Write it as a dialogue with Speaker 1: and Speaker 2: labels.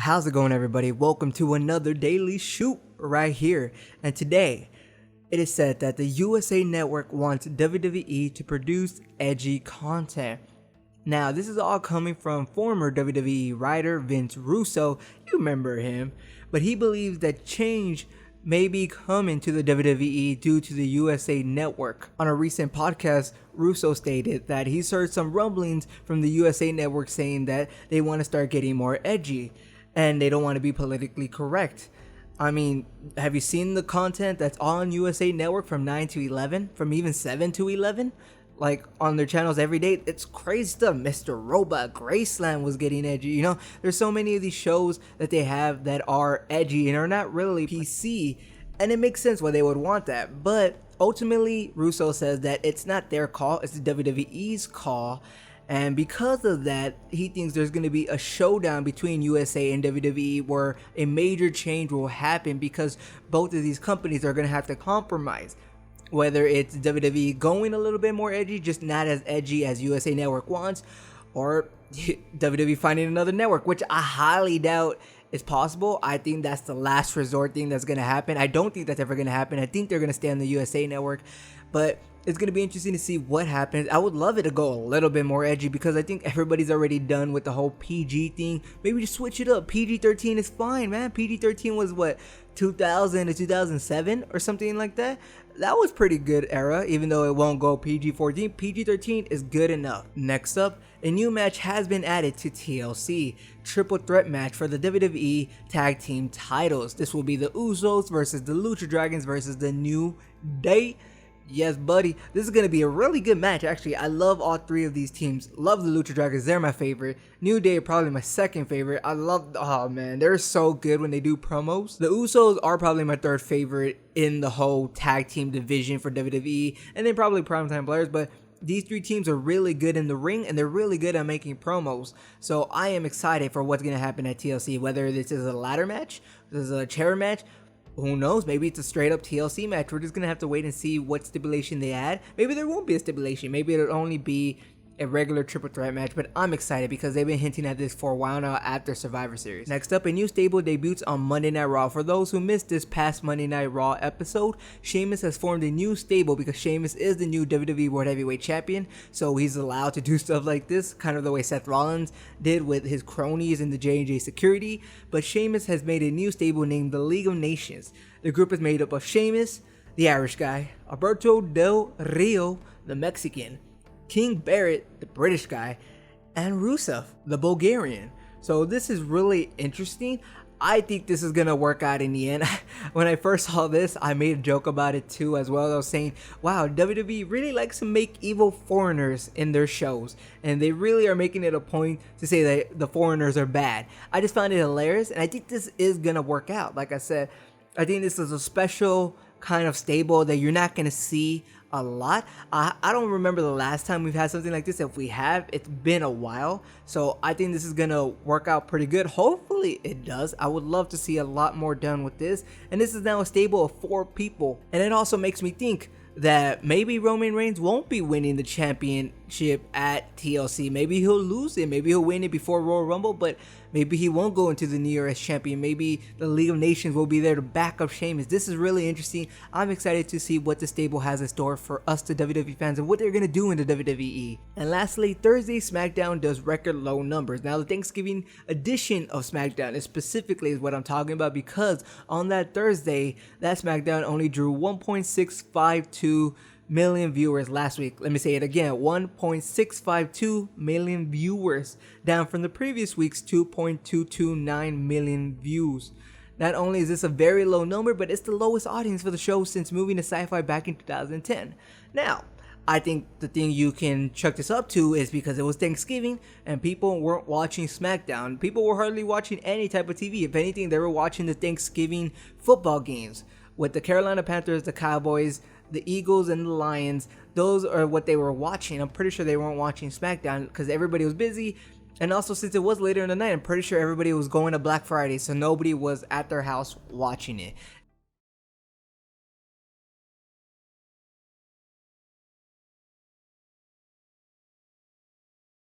Speaker 1: How's it going, everybody? Welcome to another daily shoot right here. And today, it is said that the USA Network wants WWE to produce edgy content. Now, this is all coming from former WWE writer Vince Russo. You remember him. But he believes that change may be coming to the WWE due to the USA Network. On a recent podcast, Russo stated that he's heard some rumblings from the USA Network saying that they want to start getting more edgy and they don't want to be politically correct. I mean, have you seen the content that's on USA Network from 9 to 11? From even 7 to 11? Like on their channels every day? It's crazy stuff. Mr. Robot, Graceland was getting edgy. You know, there's so many of these shows that they have that are edgy and are not really PC. And it makes sense why they would want that. But ultimately, Russo says that it's not their call, it's the WWE's call. And because of that, he thinks there's going to be a showdown between USA and WWE where a major change will happen because both of these companies are going to have to compromise. Whether it's WWE going a little bit more edgy, just not as edgy as USA Network wants, or WWE finding another network, which I highly doubt is possible. I think that's the last resort thing that's going to happen. I don't think that's ever going to happen. I think they're going to stay on the USA Network, but it's going to be interesting to see what happens. I would love it to go a little bit more edgy because I think everybody's already done with the whole PG thing. Maybe just switch it up. PG-13 is fine, man. PG-13 was what, 2000 to 2007 or something like that? That was pretty good era, even though it won't go PG-14. PG-13 is good enough. Next up, a new match has been added to TLC. Triple threat match for the WWE Tag Team titles. This will be the Usos versus the Lucha Dragons versus the New Day. Yes, buddy. This is going to be a really good match, actually. I love all three of these teams. Love the Lucha Dragons. They're my favorite. New Day probably my second favorite. I love... Oh, man. They're so good when they do promos. The Usos are probably my third favorite in the whole tag team division for WWE. And then probably Primetime Players. But these three teams are really good in the ring. And they're really good at making promos. So I am excited for what's going to happen at TLC. Whether this is a ladder match, this is a chair match, who knows? Maybe it's a straight up TLC match. We're just going to have to wait and see what stipulation they add. Maybe there won't be a stipulation. Maybe it'll only be a regular triple threat match. But I'm excited because they've been hinting at this for a while now after Survivor Series. Next up, a new stable debuts on Monday Night Raw. For those who missed this past Monday Night Raw episode, Sheamus has formed a new stable because Sheamus is the new WWE World Heavyweight Champion. So he's allowed to do stuff like this, kind of the way Seth Rollins did with his cronies in the J&J security. But Sheamus has made a new stable named the League of Nations. The group is made up of Sheamus, the Irish guy, Alberto Del Rio, the Mexican, King Barrett, the British guy, and Rusev, the Bulgarian. So this is really interesting. I think this is going to work out in the end. When I first saw this, I made a joke about it too as well. I was saying, wow, WWE really likes to make evil foreigners in their shows. And they really are making it a point to say that the foreigners are bad. I just found it hilarious. And I think this is going to work out. Like I said, I think this is a special kind of stable that you're not going to see a lot. I don't remember the last time we've had something like this. If we have, it's been a while. So I think this is going to work out pretty good. Hopefully it does. I would love to see a lot more done with this. And this is now a stable of 4 people. And it also makes me think that maybe Roman Reigns won't be winning the championship at TLC. Maybe he'll lose it. Maybe he'll win it before Royal Rumble, but maybe he won't go into the New Year as champion. Maybe the League of Nations will be there to back up Sheamus. This is really interesting. I'm excited to see what the stable has in store for us, the WWE fans, and what they're going to do in the WWE. And lastly, Thursday Smackdown does record low numbers. Now, the Thanksgiving edition of Smackdown is specifically is what I'm talking about because on that Thursday, that Smackdown only drew 1.652 million viewers last week. Let me say it again, 1.652 million viewers, down from the previous week's 2.229 million views. Not only is this a very low number, but it's the lowest audience for the show since moving to Sci-Fi back in 2010. Now, I think the thing you can chuck this up to is because it was Thanksgiving and people weren't watching SmackDown. People were hardly watching any type of TV. If anything, they were watching the Thanksgiving football games with the Carolina Panthers, the Cowboys, the Eagles, and the Lions. Those are what they were watching. I'm pretty sure they weren't watching SmackDown because everybody was busy. And also, since it was later in the night, I'm pretty sure everybody was going to Black Friday, so nobody was at their house watching it.